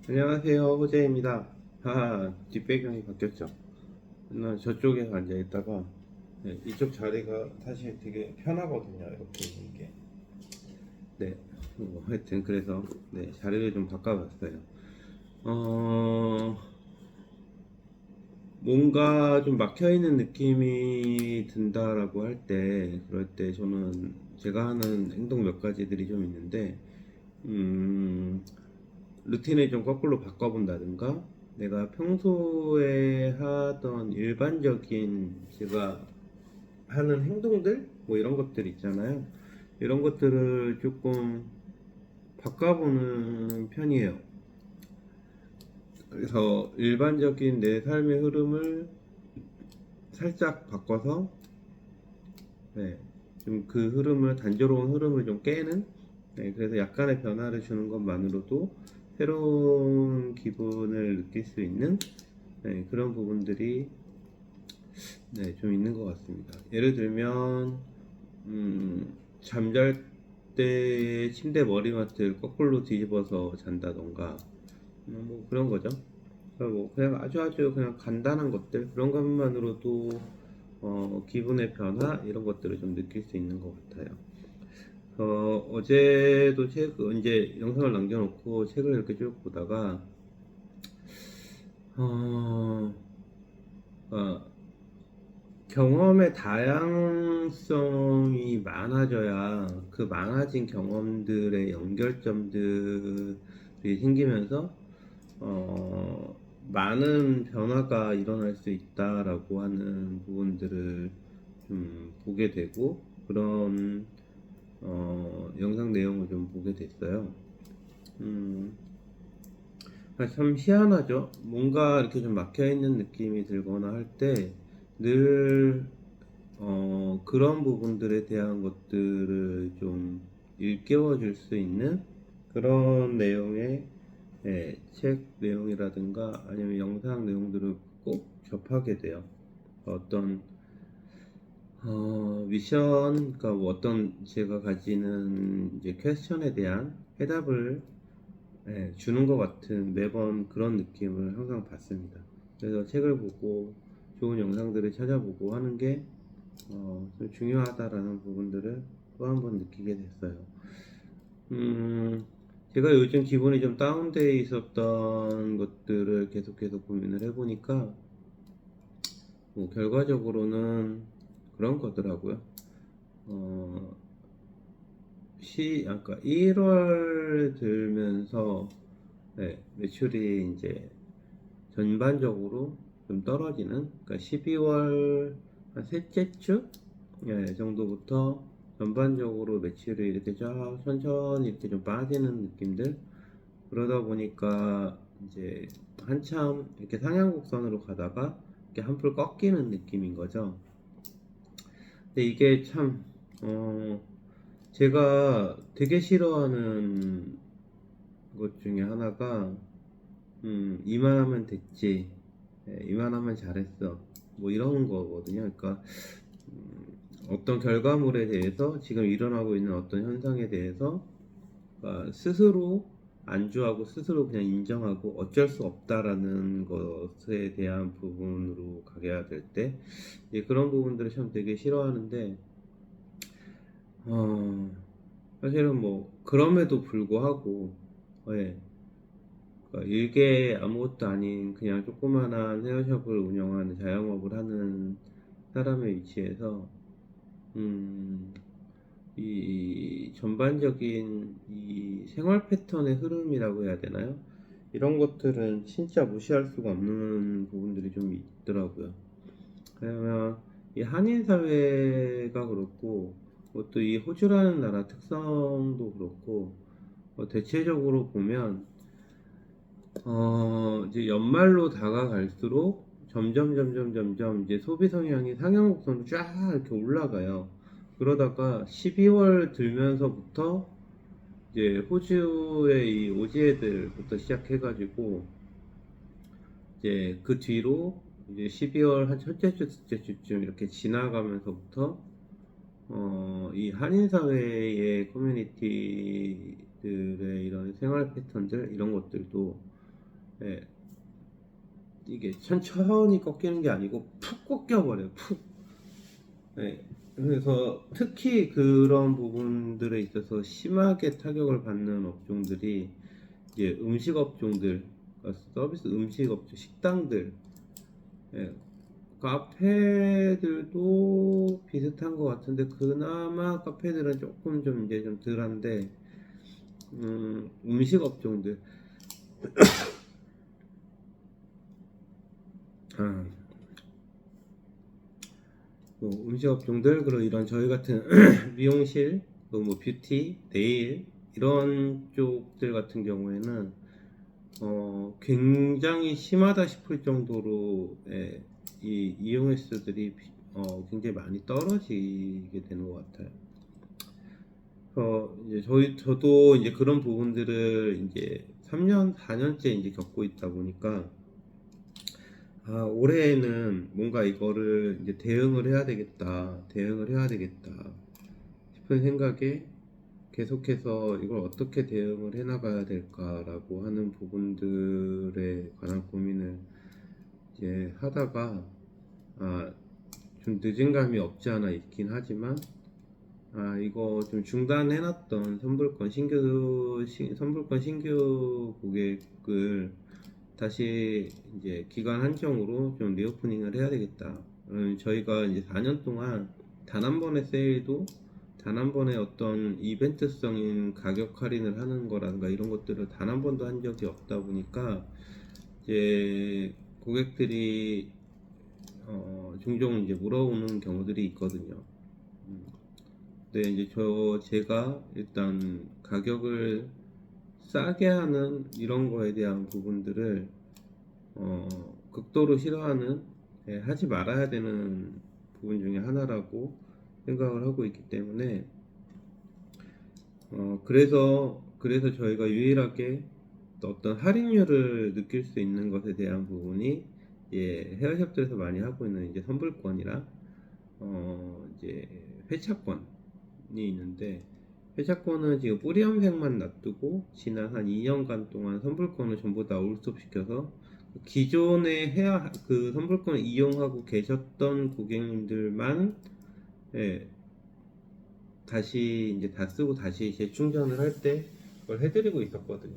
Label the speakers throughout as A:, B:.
A: 안녕하세요, 호재입니다. 뒷배경이 바뀌었죠. 나 저쪽에 앉아 있다가 이쪽 자리가 사실 되게 편하거든요. 이렇게 이게. 네, 하여튼 그래서 자리를 좀 바꿔봤어요. 어, 뭔가 좀 막혀 있는 느낌이 든다라고 할 때, 그럴 때 저는 제가 하는 행동 몇 가지들이 좀 있는데, 음, 루틴을 좀 거꾸로 바꿔본다든가 내가 평소에 하던 일반적인 제가 하는 행동들 뭐 이런 것들 있잖아요. 이런 것들을 조금 바꿔보는 편이에요. 그래서 일반적인 내 삶의 흐름을 살짝 바꿔서 좀 그 흐름을 단조로운 흐름을 좀 깨는 그래서 약간의 변화를 주는 것만으로도 새로운 기분을 느낄 수 있는 그런 부분들이 좀 있는 것 같습니다. 예를 들면 잠잘 때 침대 머리맡을 거꾸로 뒤집어서 잔다던가 뭐 그런 거죠. 뭐 그냥 아주 그냥 간단한 것들 그런 것만으로도 기분의 변화 이런 것들을 좀 느낄 수 있는 것 같아요. 어제도 이제 영상을 남겨놓고 책을 이렇게 쭉 보다가 어, 어, 경험의 다양성이 많아져야 그 많아진 경험들의 연결점들이 생기면서 많은 변화가 일어날 수 있다라고 하는 부분들을 좀 보게 되고 그런 영상 내용을 좀 보게 됐어요. 음, 참 희한하죠. 뭔가 이렇게 좀 막혀있는 느낌이 들거나 할 때 늘 그런 부분들에 대한 것들을 좀 일깨워 줄 수 있는 그런 내용의 책 내용이라든가 아니면 영상 내용들을 꼭 접하게 돼요. 어떤 미션, 그러니까 뭐 어떤 제가 가지는 이제 퀘스천에 대한 해답을 주는 것 같은 매번 그런 느낌을 항상 받습니다. 그래서 책을 보고 좋은 영상들을 찾아보고 하는 게 좀 중요하다라는 부분들을 또 한 번 느끼게 됐어요. 음, 제가 요즘 기분이 좀 다운되어 있었던 것들을 계속해서 고민을 해보니까 뭐 결과적으로는 그런 거더라고요. 어, 아까 1월 들면서 매출이 이제 전반적으로 좀 떨어지는, 그러니까 12월 한 셋째 주 정도부터 전반적으로 매출이 이렇게 쫙 천천히 이렇게 좀 빠지는 느낌들. 그러다 보니까 이제 한참 이렇게 상향 곡선으로 가다가 이렇게 한풀 꺾이는 느낌인 거죠. 근데 이게 참 제가 되게 싫어하는 것 중에 하나가 이만하면 됐지, 이만하면 잘했어, 뭐 이런 거거든요. 그러니까 어떤 결과물에 대해서 지금 일어나고 있는 어떤 현상에 대해서 스스로 안주하고 스스로 그냥 인정하고 어쩔 수 없다라는 것에 대한 부분으로 가야 될 때 그런 부분들을 참 되게 싫어하는데 어, 사실은 뭐 그럼에도 불구하고 예, 그러니까 일개 아무것도 아닌 그냥 조그만한 헤어샵을 운영하는 자영업을 하는 사람의 위치에서 음, 이 전반적인 이 생활 패턴의 흐름이라고 해야 되나요? 이런 것들은 진짜 무시할 수가 없는 부분들이 좀 있더라고요. 그러면 이 한인 사회가 그렇고 또 이 호주라는 나라 특성도 그렇고 대체적으로 보면 이제 연말로 다가갈수록 점점 이제 소비 성향이 상향 곡선으로 쫙 이렇게 올라가요. 그러다가 12월 들면서부터 이제 호주의 이 오지애들부터 시작해가지고 이제 그 뒤로 이제 12월 한 첫째 주, 둘째 주쯤 이렇게 지나가면서부터 이 한인 사회의 커뮤니티들의 이런 생활 패턴들 이런 것들도 예, 이게 천천히 꺾이는 게 아니고 푹 꺾여버려요. 푹. 예, 그래서 특히 그런 부분들에 있어서 심하게 타격을 받는 업종들이 이제 음식 업종들, 그러니까 서비스 음식 업종, 식당들, 예, 카페들도 비슷한 것 같은데 그나마 카페들은 조금 좀 이제 좀 덜한데 음식 업종들, 아, 뭐 음식 업종들 그리고 이런 저희 같은 미용실, 뭐 뷰티, 네일 이런 쪽들 같은 경우에는 굉장히 심하다 싶을 정도로 이 이용 횟수들이 굉장히 많이 떨어지게 되는 것 같아요. 이제 저도 이제 그런 부분들을 이제 3년, 4년째 이제 겪고 있다 보니까 올해에는 뭔가 이거를 이제 대응을 해야 되겠다, 대응을 해야 되겠다 싶은 생각에 계속해서 이걸 어떻게 대응을 해나가야 될까라고 하는 부분들에 관한 고민을 이제 하다가 좀 늦은 감이 없지 않아 있긴 하지만 이거 좀 중단해놨던 선불권 신규 고객을 다시 이제 기간 한정으로 좀 리오프닝을 해야 되겠다. 저희가 이제 4년 동안 단 한 번의 세일도 단 한 번의 어떤 이벤트성인 가격 할인을 하는 거라든가 이런 것들을 단 한 번도 한 적이 없다 보니까 이제 고객들이 종종 이제 물어오는 경우들이 있거든요. 근데 이제 제가 일단 가격을 싸게 하는 이런 거에 대한 부분들을 극도로 싫어하는, 하지 말아야 되는 부분 중에 하나라고 생각을 하고 있기 때문에 그래서 저희가 유일하게 어떤 할인율을 느낄 수 있는 것에 대한 부분이 헤어샵들에서 많이 하고 있는 이제 선불권이랑 이제 회차권이 있는데, 회차권은 지금 뿌리 염색만 놔두고 지난 한 2년간 동안 선불권을 전부 다 올스톱 시켜서 기존에 그 선불권을 이용하고 계셨던 고객님들만 다시 이제 다 쓰고 다시 재충전을 할 때 그걸 해드리고 있었거든요.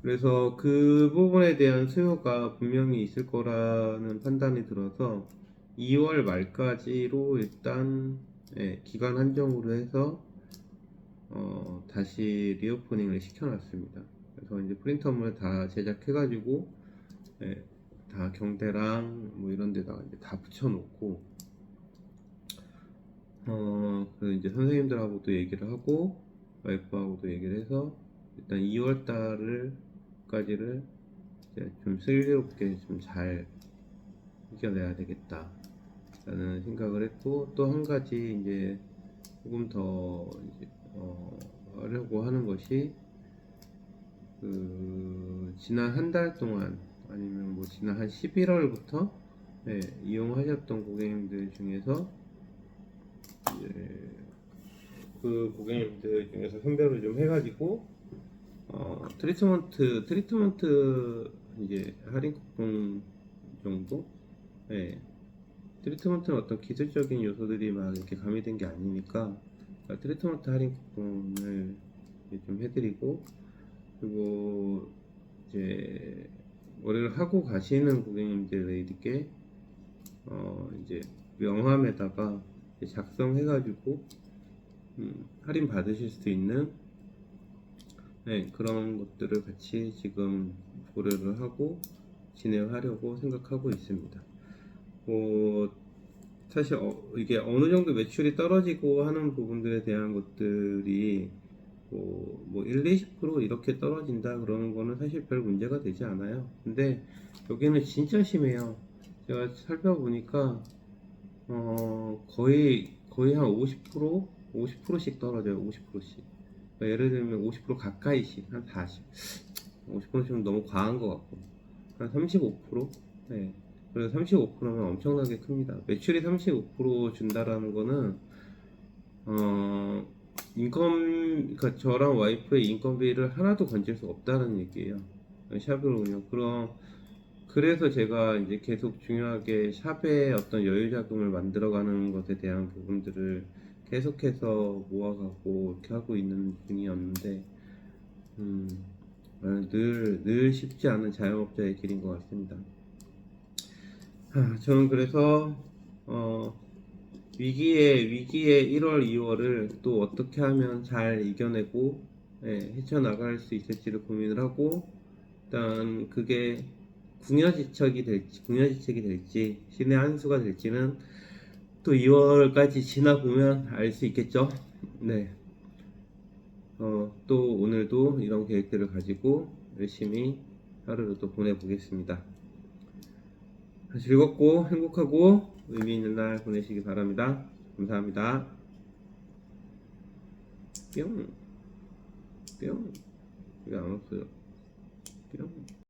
A: 그래서 그 부분에 대한 수요가 분명히 있을 거라는 판단이 들어서 2월 말까지로 일단 기간 한정으로 해서 다시 리오프닝을 시켜놨습니다. 그래서 이제 프린터물 다 제작해가지고 다 경대랑 뭐 이런 데다가 이제 다 붙여놓고 그래서 이제 선생님들하고도 얘기를 하고 와이프하고도 얘기를 해서 일단 2월 달까지를 좀 슬기롭게 좀 잘 이겨내야 되겠다 라는 생각을 했고, 또 한 가지 이제 조금 더 이제 하려고 하는 것이 지난 한 달 동안 아니면 뭐 지난 한 11월부터 이용하셨던 고객님들 중에서 그 고객님들 중에서 선별을 좀 해가지고 트리트먼트 이제 할인 쿠폰 정도. 트리트먼트는 어떤 기술적인 요소들이 막 이렇게 가미된 게 아니니까 트리트먼트 할인 쿠폰을 좀 해드리고, 그리고 이제 머리를 하고 가시는 고객님들에게 이제 명함에다가 작성해가지고 할인 받으실 수 있는 그런 것들을 같이 지금 고려를 하고 진행하려고 생각하고 있습니다. 사실 이게 어느 정도 매출이 떨어지고 하는 부분들에 대한 것들이 뭐 1, 20% 이렇게 떨어진다 그러는 거는 사실 별 문제가 되지 않아요. 근데 여기는 진짜 심해요. 제가 살펴보니까 거의 한 50%씩 떨어져요. 50%씩. 그러니까 예를 들면 50% 가까이씩, 한 40, 50%는 너무 과한 것 같고, 한 35%? 네. 그래서 35%면 엄청나게 큽니다. 매출이 35% 준다라는 거는, 그러니까 저랑 와이프의 인건비를 하나도 건질 수 없다는 얘기예요. 샵을 운영. 그래서 제가 이제 계속 중요하게 샵의 어떤 여유 자금을 만들어가는 것에 대한 부분들을 계속해서 모아가고 이렇게 하고 있는 중이었는데, 음, 늘 쉽지 않은 자영업자의 길인 것 같습니다. 저는 그래서 위기에 1월, 2월을 또 어떻게 하면 잘 이겨내고 헤쳐나갈 수 있을지를 고민을 하고, 일단 그게 궁여지책이 될지 신의 한 수가 될지는 또 2월까지 지나 보면 알 수 있겠죠. 네. 또 오늘도 이런 계획들을 가지고 열심히 하루를 또 보내보겠습니다. 즐겁고 행복하고 의미 있는 날 보내시기 바랍니다. 감사합니다. 뿅, 뿅. 왜 안 없어요?